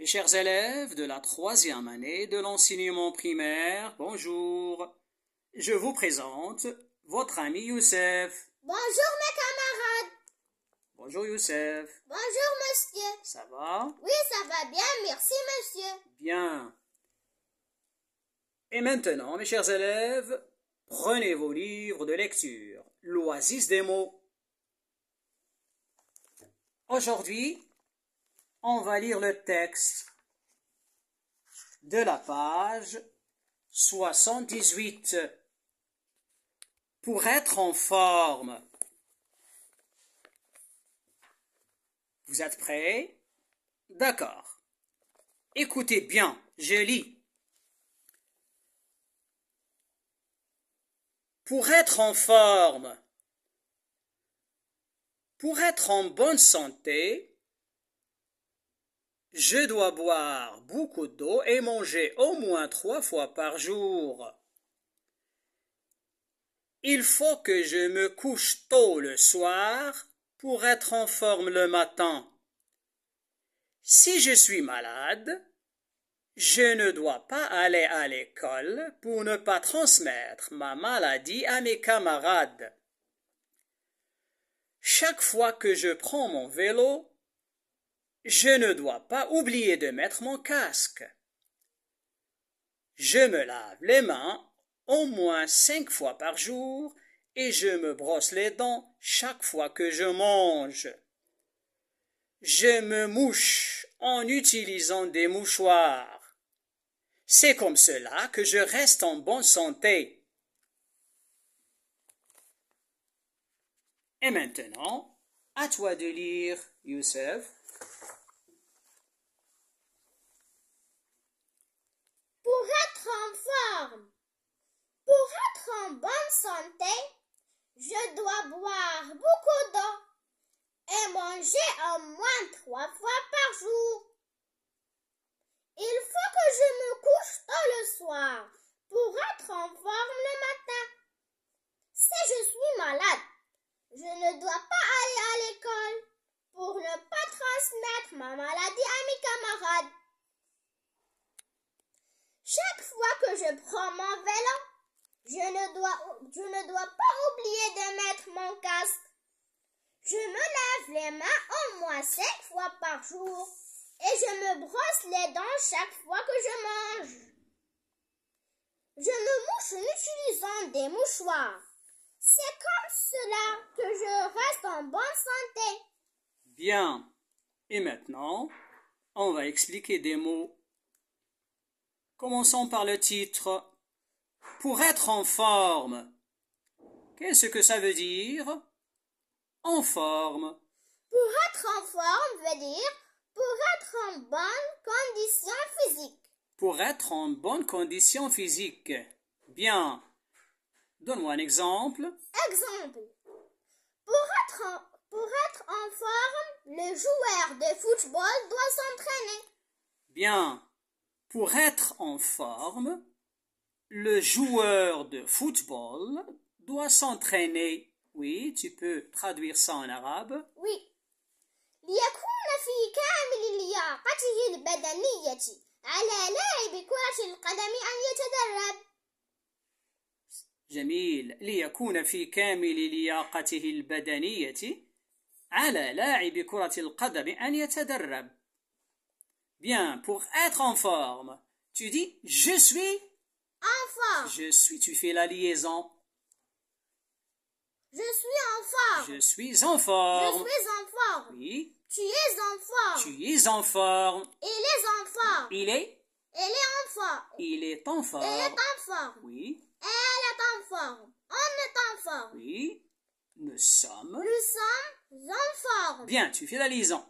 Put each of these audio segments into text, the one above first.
Mes chers élèves de la troisième année de l'enseignement primaire, bonjour. Je vous présente votre ami Youssef. Bonjour mes camarades. Bonjour Youssef. Bonjour monsieur. Ça va? Oui, ça va bien, merci monsieur. Bien. Et maintenant, mes chers élèves, prenez vos livres de lecture. L'oasis des mots. Aujourd'hui, on va lire le texte de la page 78. Pour être en forme. Vous êtes prêts? D'accord. Écoutez bien, je lis. Pour être en forme. Pour être en bonne santé, je dois boire beaucoup d'eau et manger au moins 3 fois par jour. Il faut que je me couche tôt le soir pour être en forme le matin. Si je suis malade, je ne dois pas aller à l'école pour ne pas transmettre ma maladie à mes camarades. Chaque fois que je prends mon vélo, je ne dois pas oublier de mettre mon casque. Je me lave les mains au moins 5 fois par jour et je me brosse les dents chaque fois que je mange. Je me mouche en utilisant des mouchoirs. C'est comme cela que je reste en bonne santé. Et maintenant, à toi de lire, Youssef. Pour être en forme, pour être en bonne santé, je dois boire beaucoup d'eau et manger au moins 3 fois par jour. Il faut que je me couche tôt le soir pour être en forme le matin. Si je suis malade, je ne dois pas aller à l'école pour ne pas transmettre ma maladie à mes camarades. Chaque fois que je prends mon vélo, je ne dois pas oublier de mettre mon casque. Je me lave les mains au moins 5 fois par jour et je me brosse les dents chaque fois que je mange. Je me mouche en utilisant des mouchoirs. C'est comme cela que je reste en bonne santé. Bien. Et maintenant, on va expliquer des mots. Commençons par le titre. Pour être en forme. Qu'est-ce que ça veut dire? En forme. Pour être en forme veut dire pour être en bonne condition physique. Pour être en bonne condition physique. Bien. Donne-moi un exemple. Exemple. Pour être en forme, le joueur de football doit s'entraîner. Bien. Pour être en forme, le joueur de football doit s'entraîner. Oui, tu peux traduire ça en arabe. Oui. ليكون في كامل لياقته البدنية على لاعب كرة القدم أن يتدرب. جميل. ليكون في كامل لياقته البدنية على لاعب كرة القدم أن يتدرب. Bien, pour être en forme, tu dis je suis En forme. Je suis, tu fais la liaison. Je suis en forme. Je suis en forme. Je suis en forme. Oui. Tu es en forme. Tu es en forme. Il est en forme. Il est Elle est en forme. Il est en forme. Elle est en forme. Oui. Elle est en forme. On est en forme. Oui. Nous sommes en forme. Bien, tu fais la liaison.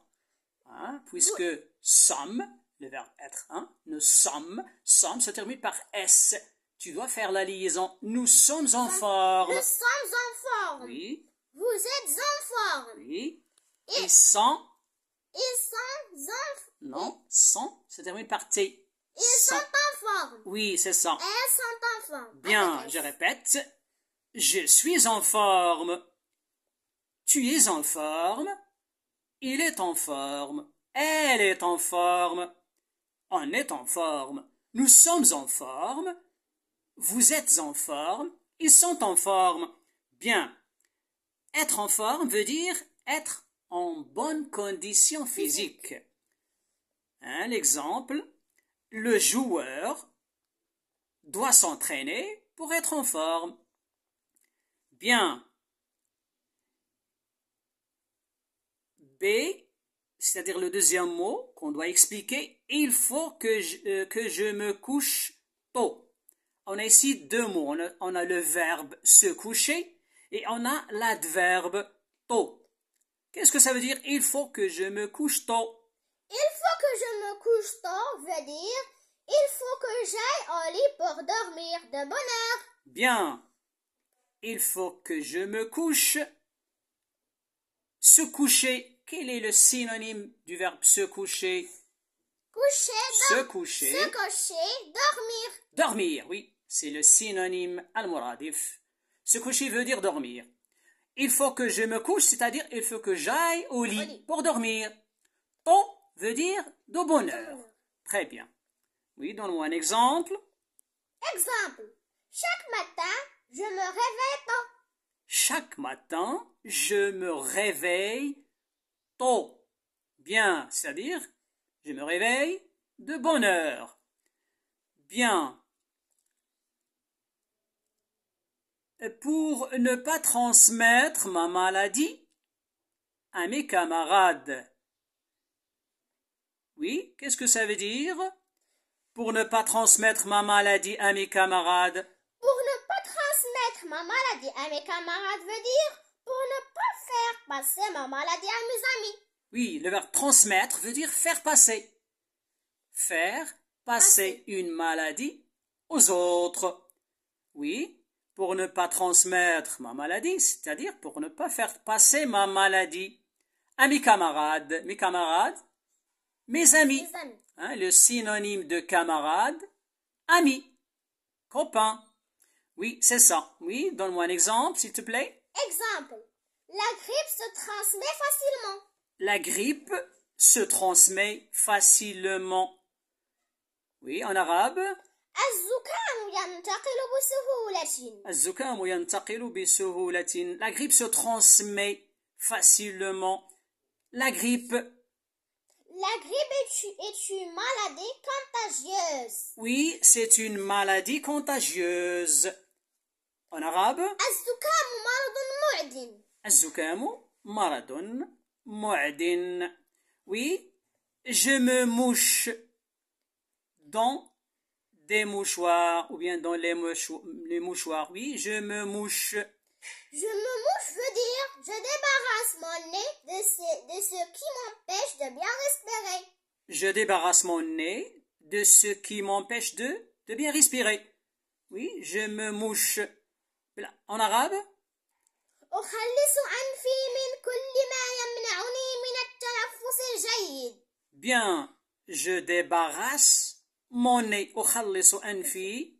Hein, puisque sommes, le verbe être, hein, nous sommes se termine par S. Tu dois faire la liaison. Nous sommes en forme. Nous sommes en forme. Oui. Vous êtes en forme. Oui. Et sans. Ils sont Non, sans se termine par T. Ils sont en forme. Oui, c'est ça. Elles sont en forme. Bien, je répète. Je suis en forme. Tu es en forme. Il est en forme. Elle est en forme. On est en forme. Nous sommes en forme. Vous êtes en forme. Ils sont en forme. Bien. Être en forme veut dire être en bonne condition physique. Un exemple, le joueur doit s'entraîner pour être en forme. Bien. B, c'est-à-dire le deuxième mot qu'on doit expliquer, il faut que je me couche tôt. On a ici deux mots. On a le verbe se coucher et on a l'adverbe tôt. Qu'est-ce que ça veut dire? Il faut que je me couche tôt. Il faut que je me couche tôt veut dire il faut que j'aille au lit pour dormir de bonne heure. Bien. Il faut que je me couche. Se coucher. Quel est le synonyme du verbe se coucher? Se coucher. Se coucher, dormir. Dormir, oui. C'est le synonyme al-muradif. Se coucher veut dire dormir. Il faut que je me couche, c'est-à-dire il faut que j'aille au lit pour dormir. Tôt veut dire de bonne heure. Très bien. Oui, donne-moi un exemple. Exemple. Chaque matin, je me réveille tôt. Chaque matin, je me réveille tôt. Bien, c'est-à-dire, je me réveille de bonne heure. Bien. Pour ne pas transmettre ma maladie à mes camarades. Oui, qu'est-ce que ça veut dire? Pour ne pas transmettre ma maladie à mes camarades. Pour ne pas transmettre ma maladie à mes camarades veut dire pour ne pas faire passer ma maladie à mes amis. Oui, le verbe transmettre veut dire faire passer. Faire passer une maladie aux autres. Oui, pour ne pas transmettre ma maladie, c'est-à-dire pour ne pas faire passer ma maladie à mes camarades. Mes camarades, mes amis. Hein, le synonyme de camarade, ami, copain. Oui, c'est ça. Oui, donne-moi un exemple, s'il te plaît. Exemple. La grippe se transmet facilement. La grippe se transmet facilement. Oui, en arabe. الزكام ينتقل بسهولة. La grippe se transmet facilement. La grippe. La grippe est une maladie contagieuse. Oui, c'est une maladie contagieuse. En arabe. الزكام مرض معد. Oui, je me mouche dans des mouchoirs ou bien dans les mouchoirs. Oui, je me mouche. Je me mouche veut dire je débarrasse mon nez de ce qui m'empêche de bien respirer. Je débarrasse mon nez de ce qui m'empêche de bien respirer. Oui, je me mouche. En arabe? أخلص أنفي من كل ما يمنعني من التنفس الجيد. Bien, je débarrasse mon nez. أخلص أنفي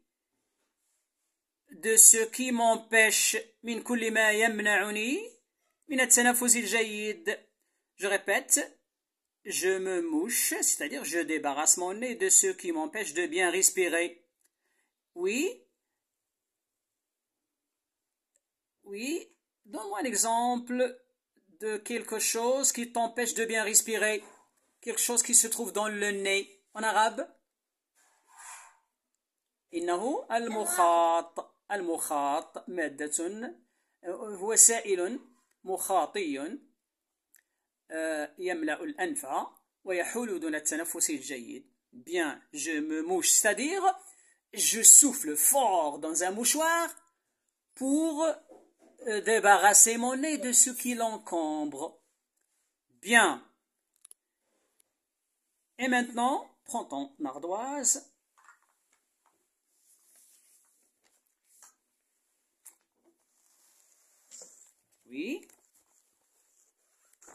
de ce qui m'empêche من كل ما يمنعني من التنفس الجيد. Je répète, je me mouche, c'est-à-dire je débarrasse mon nez de ce qui m'empêche de bien respirer. Oui. Oui. Donne-moi un exemple de quelque chose qui t'empêche de bien respirer. Quelque chose qui se trouve dans le nez. En arabe? إنه المخاط. المخاط مادة هو سائل مخاطي يملأ الأنف ويحول دون التنفس الجيد. Bien, je me mouche, c'est-à-dire je souffle fort dans un mouchoir pour débarrasser mon nez de ce qui l'encombre. Bien. Et maintenant, prends ton ardoise. Oui.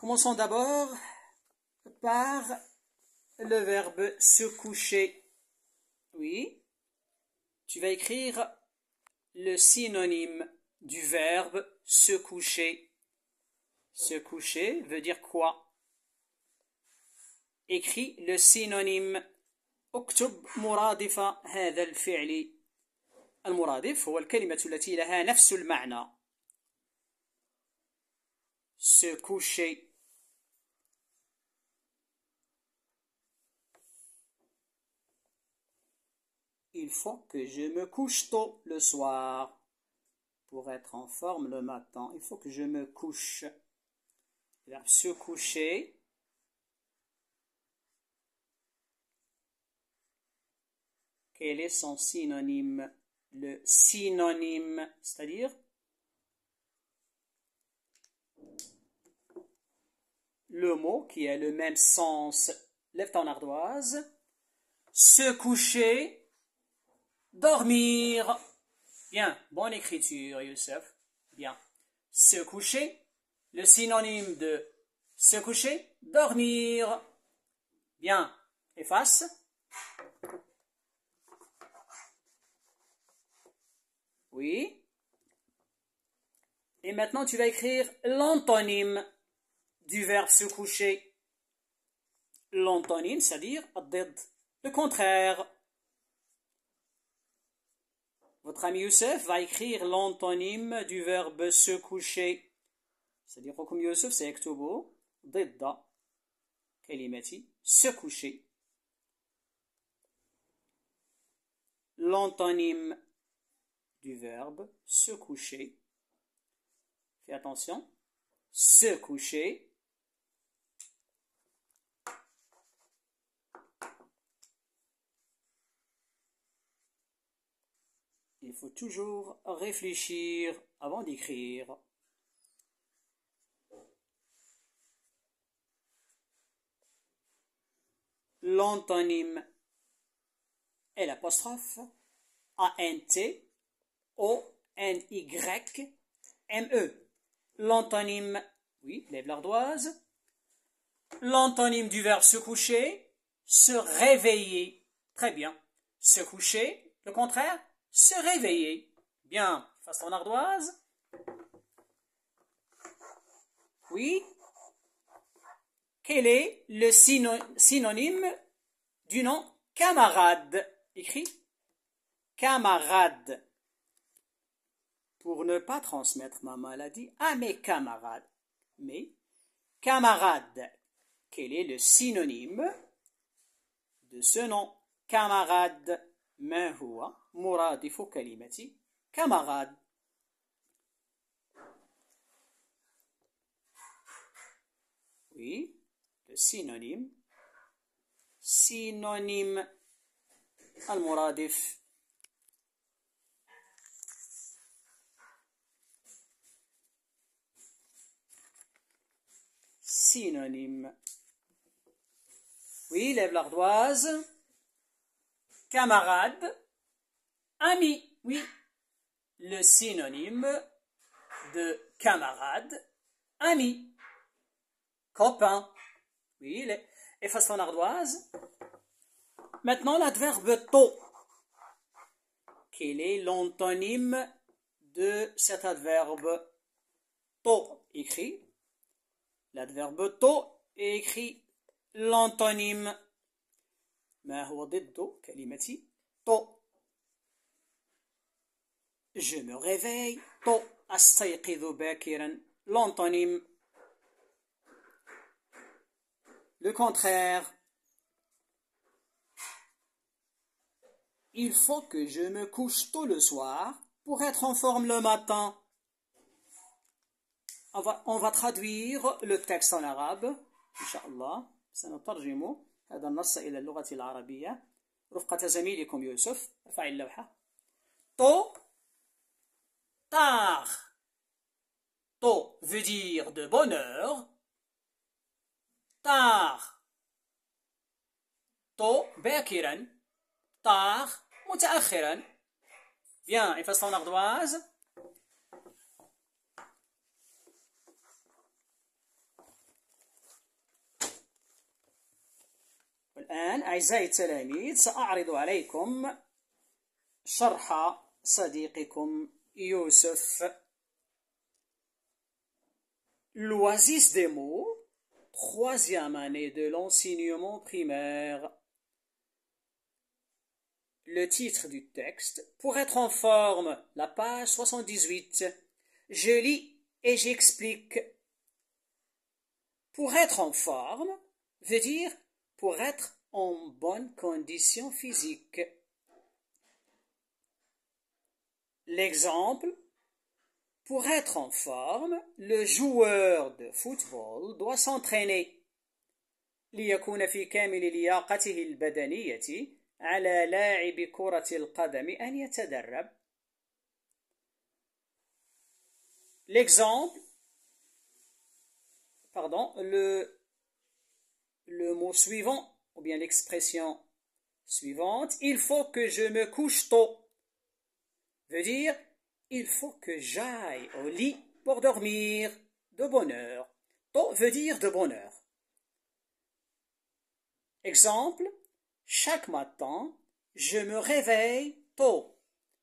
Commençons d'abord par le verbe se coucher. Oui. Tu vas écrire le synonyme du verbe se coucher. Se coucher veut dire quoi? Écris le synonyme. اكتب مرادف هذا الفعل. المرادف هو الكلمة التي لها نفس المعنى. se coucher. Il faut que je me couche tôt le soir pour être en forme le matin. Il faut que je me couche. Le verbe se coucher. Quel est son synonyme? Le synonyme, c'est-à-dire le mot qui a le même sens. Lève ton ardoise. Se coucher, dormir. Bien, bonne écriture, Youssef. Bien. Se coucher, le synonyme de se coucher, dormir. Bien. Efface. Oui. Et maintenant, tu vas écrire l'antonyme du verbe se coucher. L'antonyme, c'est-à-dire le contraire. Votre ami Youssef va écrire l'antonyme du verbe se coucher. C'est-à-dire, comme Youssef, c'est ektubu ضد كلمة se coucher. L'antonyme du verbe se coucher. Fais attention. Se coucher. Il faut toujours réfléchir avant d'écrire. L'antonyme est l'apostrophe A-N-T-O-N-Y-M-E. L'antonyme, oui, lève l'ardoise. L'antonyme du verbe se coucher, se réveiller. Très bien. Se coucher, le contraire, se réveiller. Bien. Fasse ton ardoise. Oui. Quel est le synonyme du nom camarade? Écrit camarade. Pour ne pas transmettre ma maladie à mes camarades. Mais camarade. Quel est le synonyme de ce nom camarade? ما هو مرادف كلمة camarade? Oui, le synonyme. Synonyme. المرادف. Synonyme. Oui, lève l'ardoise. Camarade. Ami. Oui. Le synonyme de camarade. Ami. Copain. Oui, efface ton ardoise. Maintenant, l'adverbe tôt. Quel est l'antonyme de cet adverbe? Tôt. Écrit. L'adverbe tôt est écrit l'antonyme. ما هو ضد كلمة tôt? Je me réveille tôt. أستيقظ باكرا. L'antonyme. Le contraire. Il faut que je me couche tôt le soir pour être en forme le matin. On va traduire le texte en arabe. Inch'Allah. سنترجم هذا النص إلى اللغة العربية رفقة زميلكم يوسف. ارفعي اللوحة. Tôt, tard. Tôt veut dire de bonne heure. Tard. Tôt, باكرا. Tard, متأخرا. Bien, efface ton ardoise. والآن أعزائي التلاميذ سأعرض عليكم شرح صديقكم يوسف. L'oasis des mots, troisième année de l'enseignement primaire. le titre du texte. Pour être en forme, la page 78. Je lis et j'explique. Pour être en forme veut dire pour être en bonne condition physique. L'exemple, pour être en forme, le joueur de football doit s'entraîner. ليكون في كامل لياقته البدنية على لاعب كرة القدم أن يتدرب. L'exemple, le mot suivant, ou bien l'expression suivante, il faut que je me couche tôt, veut dire il faut que j'aille au lit pour dormir de bonne heure. Tôt veut dire de bonne heure. Exemple, chaque matin, je me réveille tôt.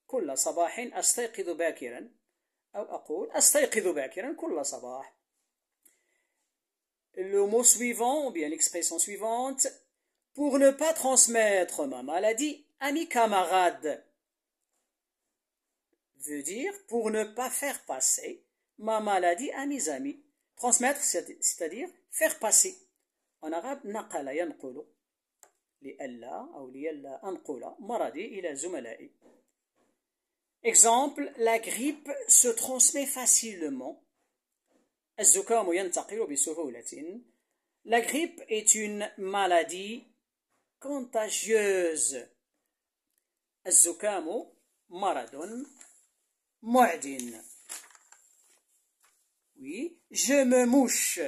كل صباح أستيقظ باكرا أو أقول أستيقظ باكرا كل صباح. Le mot suivant, ou bien l'expression suivante, pour ne pas transmettre ma maladie à mes camarades, veut dire pour ne pas faire passer ma maladie à mes amis. Transmettre, c'est-à-dire faire passer. En arabe, نقل ينقل لئلا أو لئلا أنقل مرضي إلى زملائي. Exemple, la grippe se transmet facilement. الزكام ينتقل بسهولة. La grippe est une maladie contagieuse. الزكام مرض معد. Oui, je me mouche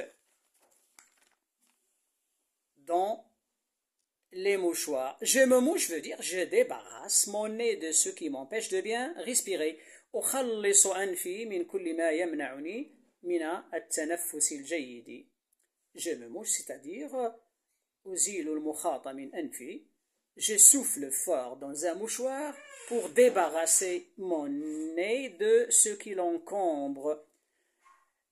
dans les mouchoirs. Je me mouche veut dire je débarrasse mon nez de ce qui m'empêche de bien respirer. أخلص أنفي من كل ما يمنعني من التنفس الجيد. Je me mouche, c'est-à-dire أزيل المخاط من أنفي. Je souffle fort dans un mouchoir pour débarrasser mon nez de ce qui l'encombre.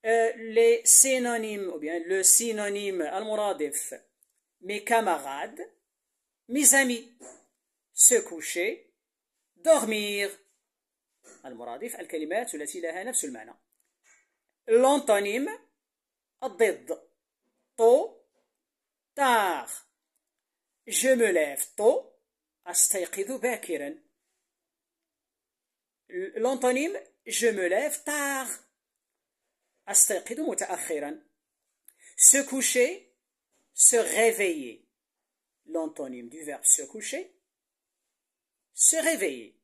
Les synonymes, ou bien le synonyme المرادف, mes camarades, mes amis, se coucher, dormir. المرادف الكلمات التي لها نفس المعنى. L'antonyme الضد, tôt, tard. Je me lève tôt, أستيقظ باكرا. L'antonyme je me lève tard, أستيقظ متأخرا. Se coucher, se réveiller. L'antonyme du verbe se coucher, se réveiller.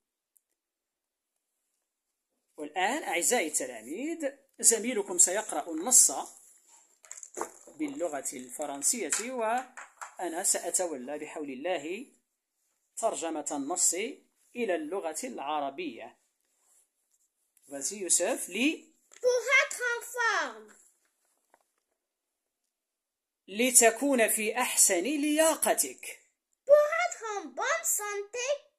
والآن أعزائي التلاميذ زميلكم سيقرأ النص باللغة الفرنسية وأنا سأتولى بحول الله ترجمة النص إلى اللغة العربية. Vas-y Youssef, lis. Pour être en forme. لتكون في أحسن لياقتك. Pour être en bonne santé.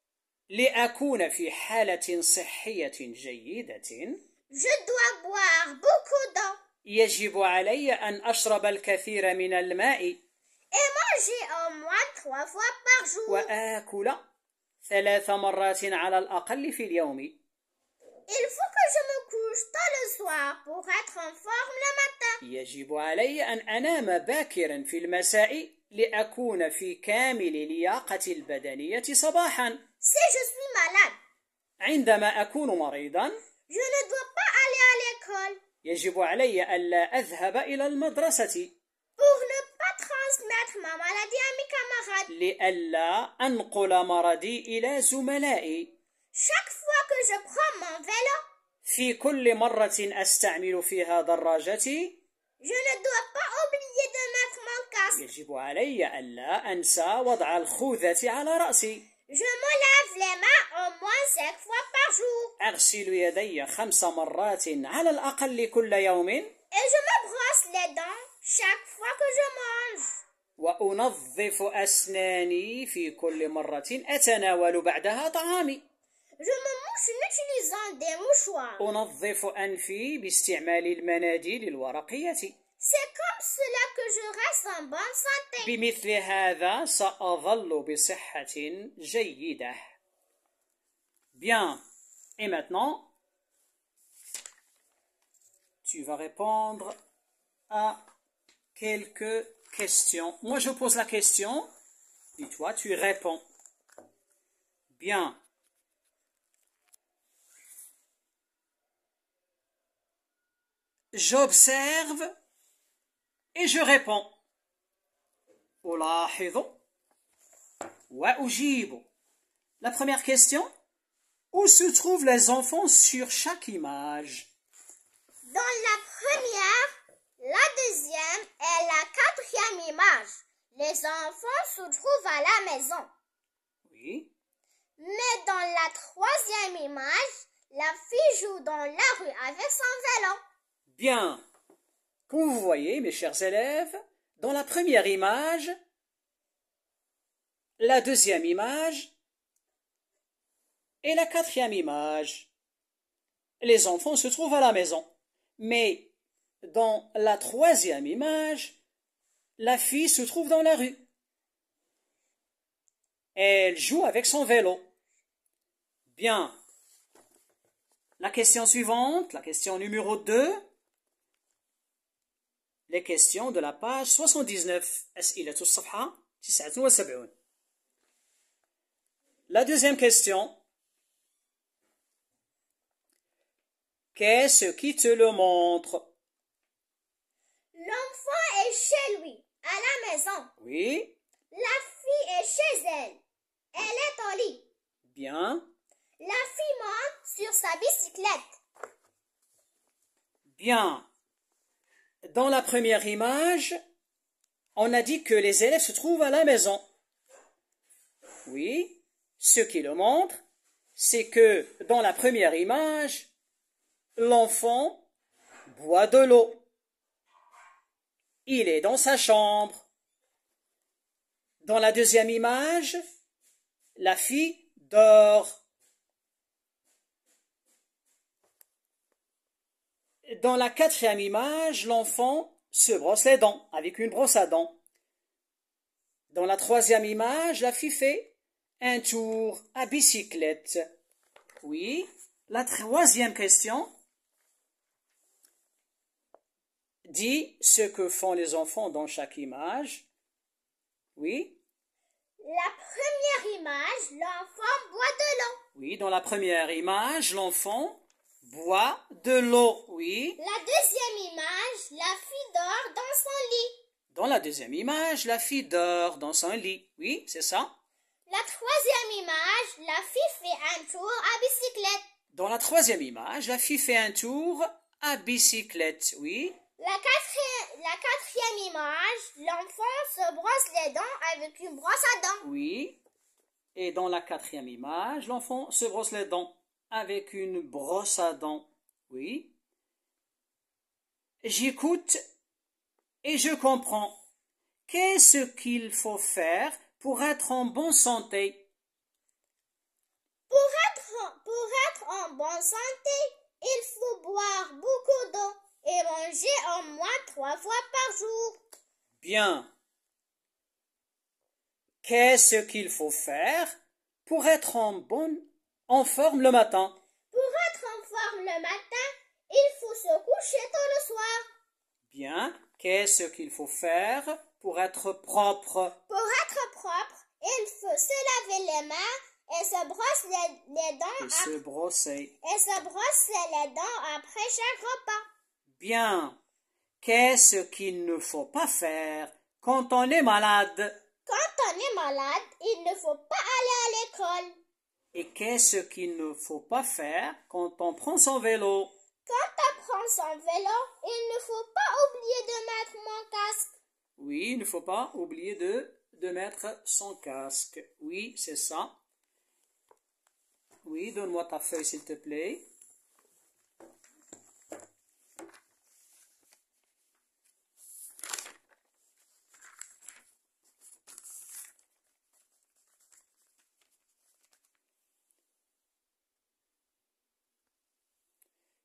لأكون في حالة صحية جيدة. Je dois boire beaucoup d'eau. يجب علي أن أشرب الكثير من الماء. Et manger au moins 3 fois par jour. وآكل 3 مرات على الأقل في اليوم. Il faut que je me couche tôt le soir pour être en forme le matin. يجب علي أن أنام باكرا في المساء لأكون في كامل لياقتي البدنية صباحا. Si je suis malade. عندما أكون مريضا. Je ne dois pas aller à l'école. يجب علي ألا أذهب إلى المدرسة. Pour ne pas transmettre ma maladie à mes camarades. لئلا أنقل مرضي إلى زملائي. Chaque fois que je prends mon vélo. في كل مرة أستعمل فيها دراجتي. Je ne dois pas oublier de mettre mon casque. يجب علي ألا أنسى وضع الخوذة على رأسي. Je me lave les mains au moins 5 fois par jour. أغسل يدي 5 مرات على الأقل كل يوم. Et je me brosse les dents chaque fois que je mange. وأنظف أسناني في كل مرة أتناول بعدها طعامي. Je me mouche en utilisant des mouchoirs. أنظف أنفي باستعمال المناديل الورقية. C'est comme cela que je reste en bonne santé. بمثل هذا سأظل بصحة جيدة. Bien. Et maintenant, tu vas répondre à quelques questions. Moi, je pose la question et toi, tu réponds. Bien. J'observe et je réponds. ألاحظ وأجيب. La première question, où se trouvent les enfants sur chaque image? Dans la première, la deuxième et la quatrième image, les enfants se trouvent à la maison. Oui. Mais dans la troisième image, la fille joue dans la rue avec son vélo. Bien. Comme vous voyez, mes chers élèves, dans la première image, la deuxième image et la quatrième image, les enfants se trouvent à la maison. Mais dans la troisième image, la fille se trouve dans la rue. Elle joue avec son vélo. Bien. La question suivante, la question numéro 2. Les questions de la page 79. أسئلة الصفحة 79. La deuxième question. Qu'est-ce qui te le montre? L'enfant est chez lui, à la maison. Oui. La fille est chez elle. Elle est au lit. Bien. La fille monte sur sa bicyclette. Bien. Dans la première image, on a dit que les élèves se trouvent à la maison. Oui. Ce qui le montre, c'est que dans la première image, l'enfant boit de l'eau. Il est dans sa chambre. Dans la deuxième image, la fille dort. Dans la quatrième image, l'enfant se brosse les dents avec une brosse à dents. Dans la troisième image, la fille fait un tour à bicyclette. Oui. La troisième question dit ce que font les enfants dans chaque image. Oui. La première image, l'enfant boit de l'eau. Oui, dans la première image, l'enfant boit de l'eau. Oui. La deuxième image, la fille dort dans son lit. Dans la deuxième image, la fille dort dans son lit. Oui, c'est ça. La troisième image, la fille fait un tour à bicyclette. Dans la troisième image, la fille fait un tour à bicyclette. Oui. La quatrième image, l'enfant se brosse les dents avec une brosse à dents. Oui. Et dans la quatrième image, l'enfant se brosse les dents avec une brosse à dents. Oui. J'écoute et je comprends. Qu'est-ce qu'il faut faire pour être en bonne santé? Pour être en bonne santé, il faut boire beaucoup d'eau et manger au moins 3 fois par jour. Bien. Qu'est-ce qu'il faut faire pour être en forme le matin? Pour être en forme le matin, il faut se coucher tôt le soir. Bien. Qu'est-ce qu'il faut faire pour être propre? Pour être propre, il faut se laver les mains et se brosser les dents. Et se brosser. Et se brosser les dents après chaque repas. Bien. Qu'est-ce qu'il ne faut pas faire quand on est malade? Quand on est malade, il ne faut pas aller à l'école. Et qu'est-ce qu'il ne faut pas faire quand on prend son vélo? Quand on prend son vélo, il ne faut pas oublier de mettre mon casque. Oui, il ne faut pas oublier de mettre son casque. Oui, c'est ça. Oui, donne-moi ta feuille s'il te plaît.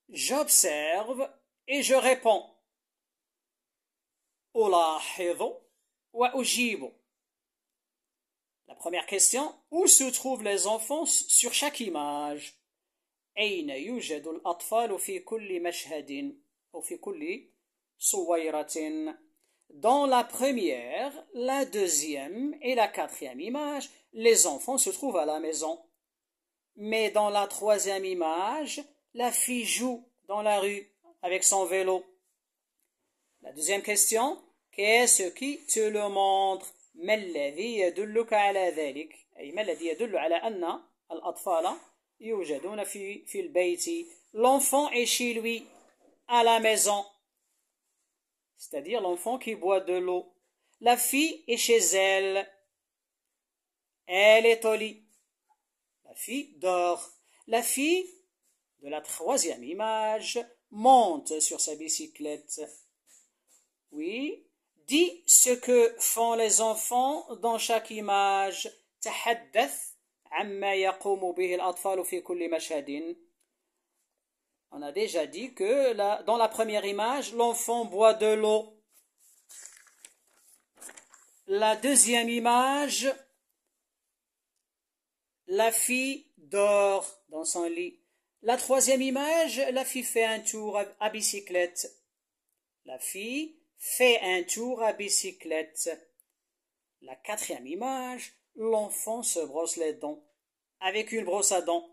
J'observe et je réponds. ألاحظ وأجيب. La première question, où se trouvent les enfants sur chaque image? أين يوجد الأطفال في كل مشهد أو في كل صويرة? Dans la première, la deuxième et la quatrième image, les enfants se trouvent à la maison. Mais dans la troisième image, la fille joue dans la rue avec son vélo. La deuxième question, qu'est-ce qui te le montre? ما الذي يدلك على ذلك؟ أي ما الذي يدل على أن الأطفال يوجدون في البيت. L'enfant est chez lui, à la maison. C'est-à-dire l'enfant qui boit de l'eau. La fille est chez elle. Elle est au lit. La fille dort. La fille de la troisième image monte sur sa bicyclette. Oui. Dis ce que font les enfants dans chaque image. تحدث عما يقوم به الأطفال في كل مشهد. On a déjà dit que dans la première image, l'enfant boit de l'eau. La deuxième image, la fille dort dans son lit. La troisième image, la fille fait un tour à bicyclette. La fille fait un tour à bicyclette. La quatrième image, l'enfant se brosse les dents avec une brosse à dents.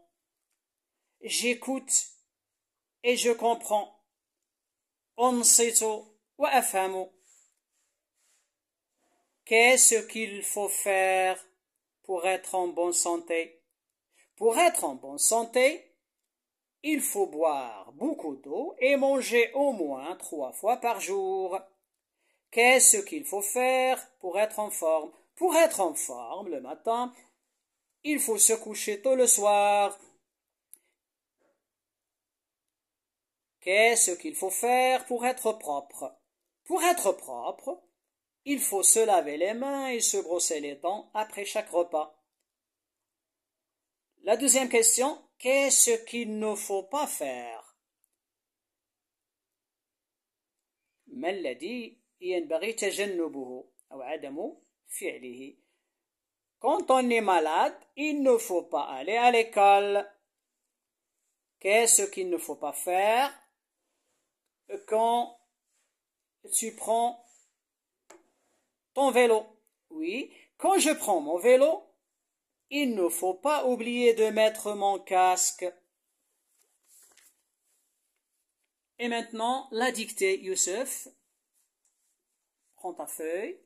J'écoute et je comprends. أنصت وأفهم. Qu'est-ce qu'il faut faire pour être en bonne santé? Pour être en bonne santé, il faut boire beaucoup d'eau et manger au moins 3 fois par jour. Qu'est-ce qu'il faut faire pour être en forme? Pour être en forme le matin, il faut se coucher tôt le soir. Qu'est-ce qu'il faut faire pour être propre? Pour être propre, il faut se laver les mains et se brosser les dents après chaque repas. La deuxième question, qu'est-ce qu'il ne faut pas faire? ما الذي ينبغي تجنبه أو عدم فعله? Quand on est malade, il ne faut pas aller à l'école. Qu'est-ce qu'il ne faut pas faire quand tu prends ton vélo? Oui, quand je prends mon vélo, il ne faut pas oublier de mettre mon casque. Et maintenant, la dictée, Youssef. Prends ta feuille,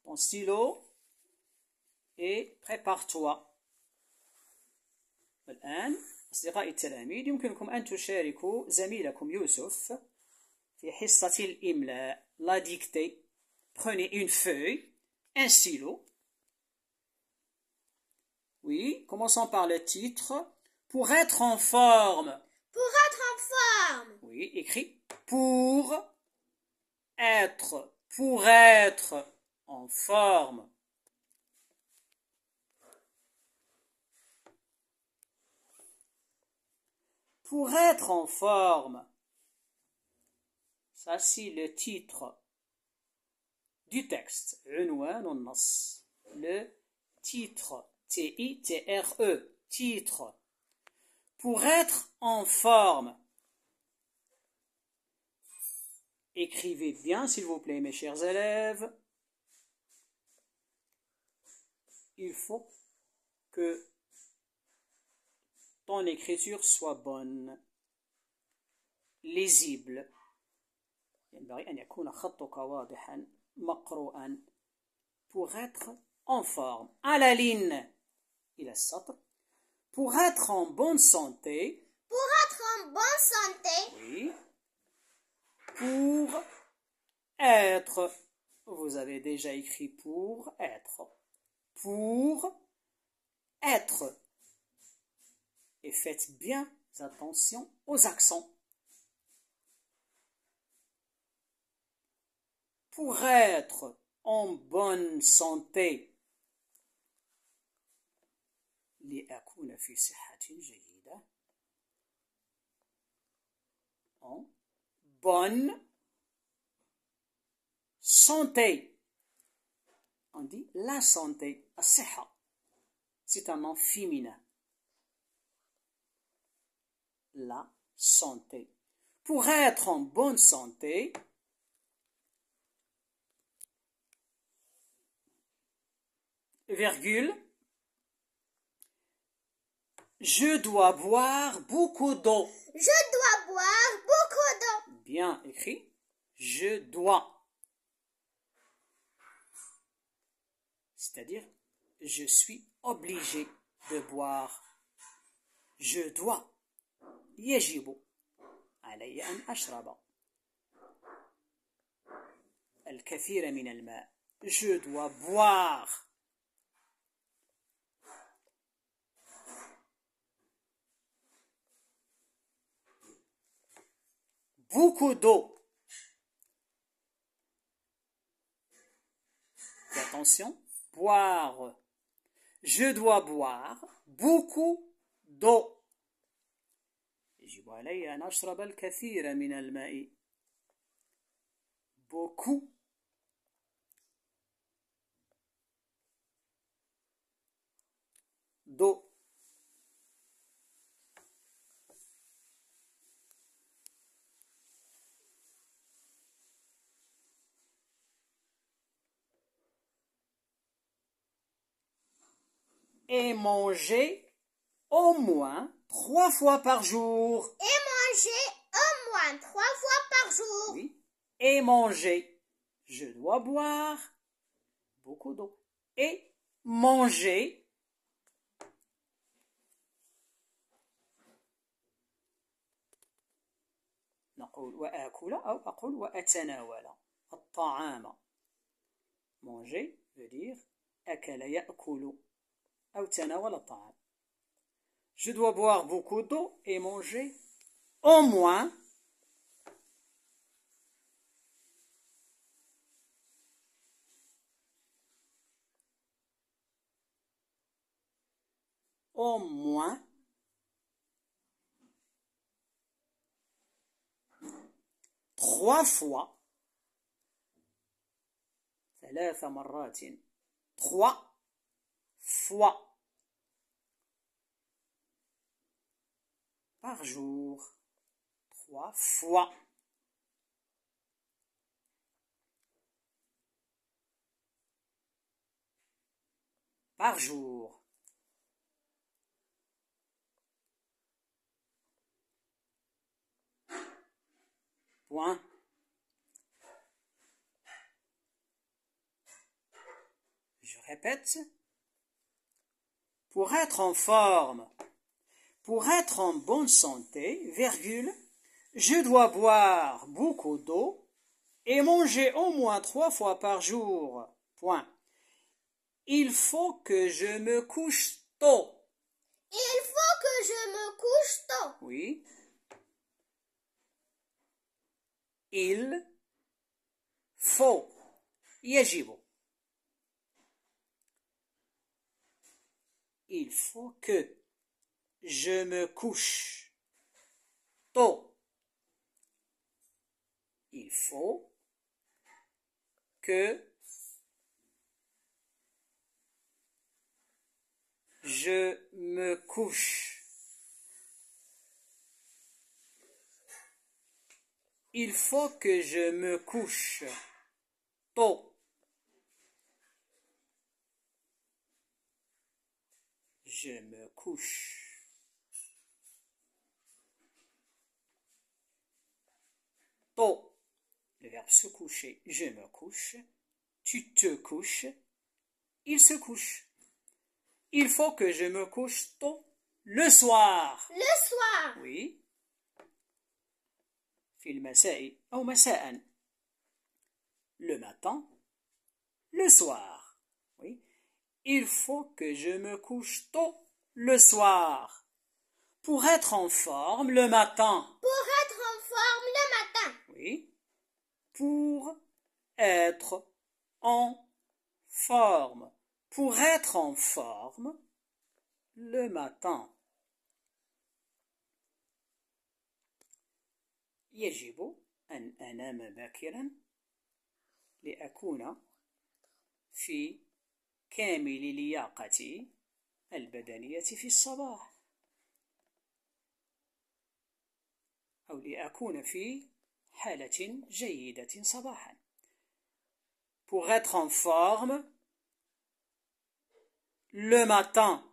ton stylo et prépare-toi. الآن أصدقائي التلاميذ يمكنكم أن تشاركوا زميلكم يوسف في حصة الإملاء. La dictée. Prenez une feuille, un stylo. Oui, commençons par le titre. Pour être en forme. Pour être en forme. Oui, écrit pour être. Pour être en forme. Pour être en forme. Ça, c'est le titre du texte. عنوان النص. Le titre. T-I-T-R-E. Titre. Pour être en forme. Écrivez bien, s'il vous plaît, mes chers élèves. Il faut que ton écriture soit bonne, lisible. ينبغي أن يكون خطك واضحا مقروءا. Pour être en forme. À la ligne. إلى السطر. Pour être en bonne santé. Pour être en bonne santé. Oui. Pour être. Vous avez déjà écrit pour être. Pour être. Et faites bien attention aux accents. Pour être en bonne santé. لأكون في صحة جيدة. En bonne santé. On dit la santé, الصحة. c'est un nom féminin. La santé. Pour être en bonne santé, virgule, je dois boire beaucoup d'eau. Je dois boire beaucoup d'eau. Bien écrit. Je dois. C'est-à-dire, je suis obligé de boire. Je dois. يجب علي أن أشرب الكثير من الماء. Je dois boire. Beaucoup d'eau. Et attention, boire. Je dois boire beaucoup d'eau. يجب علي أن أشرب الكثير من الماء. Beaucoup d'eau. Et manger au moins 3 fois par jour. Et manger au moins 3 fois par jour. Oui. Et manger. Je dois boire beaucoup d'eau. Et manger. نقول وآكل أو أقول وأتناول الطعام. Manger veut dire أكل يأكل أو تناول الطعام. Je dois boire beaucoup d'eau et manger au moins au moins 3 fois 3 مرات 3 fois par jour. 3 fois. Par jour. Point. Je répète. Pour être en forme, pour être en bonne santé, virgule, je dois boire beaucoup d'eau et manger au moins 3 fois par jour. Point. Il faut que je me couche tôt. Il faut que je me couche tôt. Oui. Il faut. يجب. Il faut que je me couche tôt. Il faut que je me couche. Il faut que je me couche tôt. Je me couche. Tôt. Le verbe se coucher. Je me couche. Tu te couches. Il se couche. Il faut que je me couche tôt le soir. Le soir. Oui. في المساء أو مساء. Le matin. Le soir. Oui. Il faut que je me couche tôt le soir. Pour être en forme le matin. Pour être en forme le matin. Oui. Pour être en forme. Pour être en forme le matin. يجب أن أنام باكرا لأكون في كامل لياقتي البدنية في الصباح أو لأكون في حالة جيدة صباحا. Pour être en forme le matin.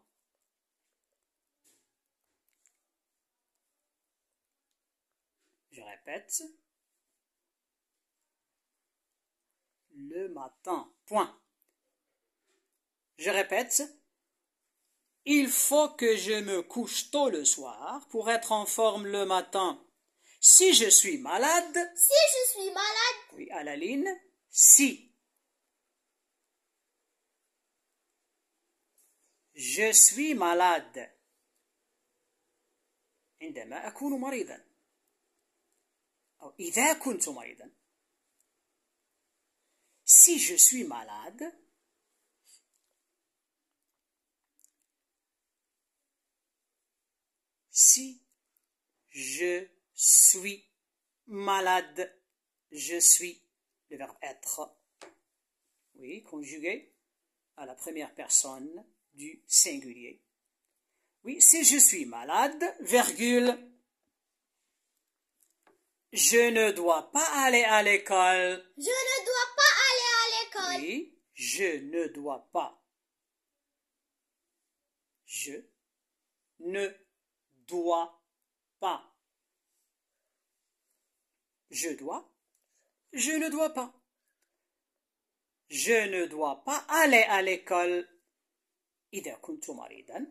Je répète. Le matin. Point. Je répète. Il faut que je me couche tôt le soir pour être en forme le matin. Si je suis malade. Si je suis malade. Oui, à la ligne. Si. Je suis malade. عندما أكون مريضا أو إذا كنت مريضا. Si je suis malade. Si je suis malade. Je suis le verbe être. Oui, conjugué à la première personne du singulier. Oui, si je suis malade, virgule, je ne dois pas aller à l'école. Je ne dois pas aller à l'école. Oui, je ne dois pas. Je ne dois pas. Je dois. Je ne dois pas. Je ne dois pas aller à l'école. إذا كنت مريضا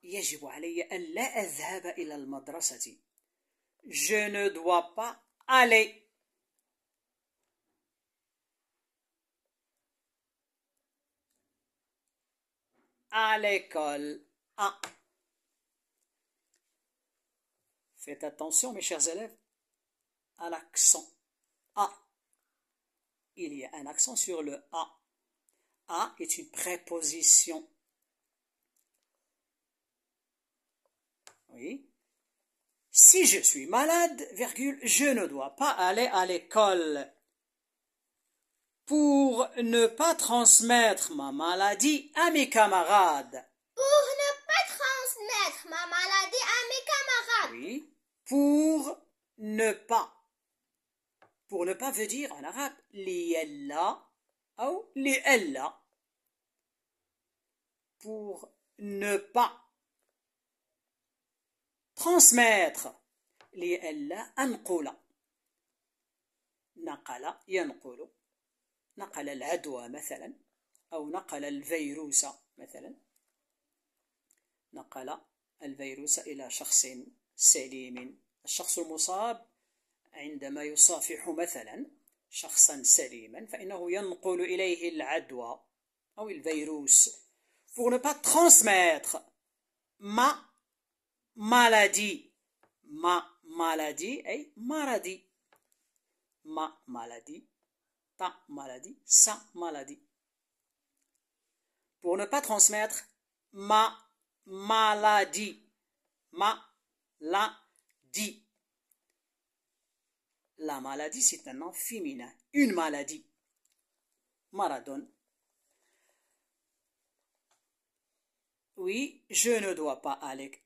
يجب علي أن لا أذهب إلى المدرسة. Je ne dois pas aller. À l'école. Ah. Faites attention, mes chers élèves, à l'accent A. Il y a un accent sur le A. A est une préposition. Oui. Si je suis malade, virgule, je ne dois pas aller à l'école. Pour ne pas transmettre ma maladie à mes camarades. Pour ne pas transmettre ma maladie à mes camarades. Oui. Pour ne pas. Pour ne pas veut dire en arabe ليلا ou لئلا. Pour ne pas. transmettre لئلا أنقل. نقل ينقل. نقل العدوى مثلا أو نقل الفيروس مثلا. نقل الفيروس إلى شخص سليم. الشخص المصاب عندما يصافح مثلا شخصا سليما فإنه ينقل إليه العدوى أو الفيروس. Pour ne pas transmettre ma maladie. Ma maladie أي مرضي. Ma maladie. Ta maladie. Sa maladie. Pour ne pas transmettre ma maladie. Maladie. La maladie, c'est un nom féminin. Une maladie. Maradon. Oui, je ne dois pas aller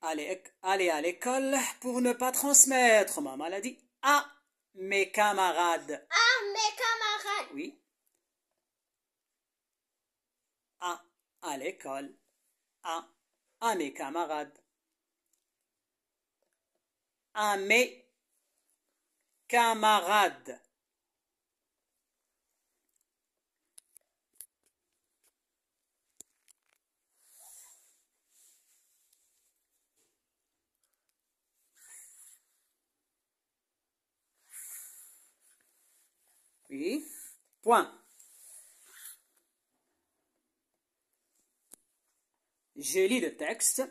à l'école pour ne pas transmettre ma maladie à mes camarades. À mes camarades. Oui. À l'école. À mes camarades. À mes camarades. Oui. Point. Je lis le texte.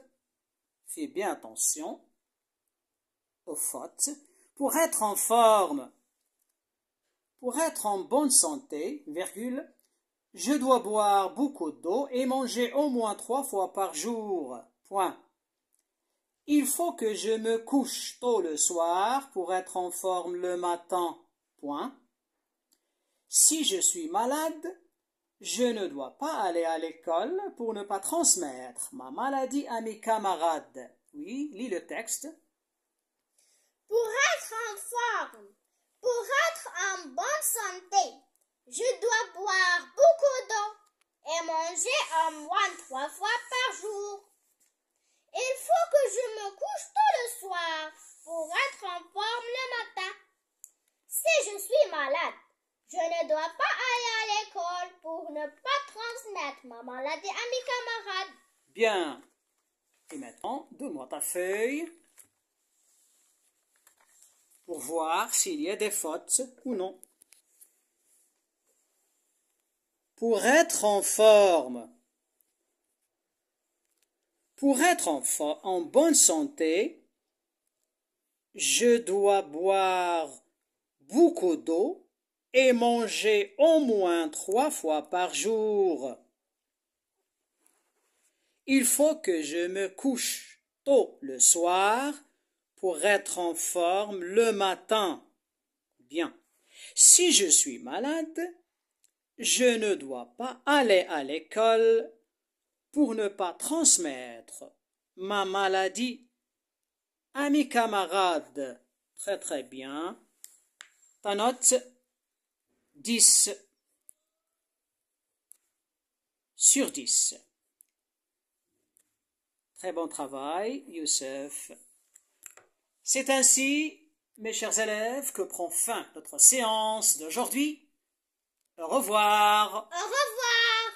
Fais bien attention aux fautes. Pour être en forme, pour être en bonne santé, virgule, je dois boire beaucoup d'eau et manger au moins 3 fois par jour. Point. Il faut que je me couche tôt le soir pour être en forme le matin. Point. Si je suis malade, Je ne dois pas aller à l'école pour ne pas transmettre ma maladie à mes camarades. Oui, lis le texte. Pour être en forme, pour être en bonne santé, je dois boire beaucoup d'eau et manger au moins 3 fois par jour. Il faut que je me couche tôt le soir pour être en forme le matin. Si je suis malade, je ne dois pas aller à l'école pour ne pas transmettre ma maladie à mes camarades. Bien. Et maintenant, donne-moi ta feuille pour voir s'il y a des fautes ou non. Pour être en forme. Pour être en bonne santé, je dois boire beaucoup d'eau et manger au moins 3 fois par jour. Il faut que je me couche tôt le soir pour être en forme le matin. Bien. Si je suis malade, je ne dois pas aller à l'école pour ne pas transmettre ma maladie à mes camarades. Très très bien. Ta note 10 sur 10. Très bon travail, Youssef. C'est ainsi, mes chers élèves, que prend fin notre séance d'aujourd'hui. Au revoir. Au revoir.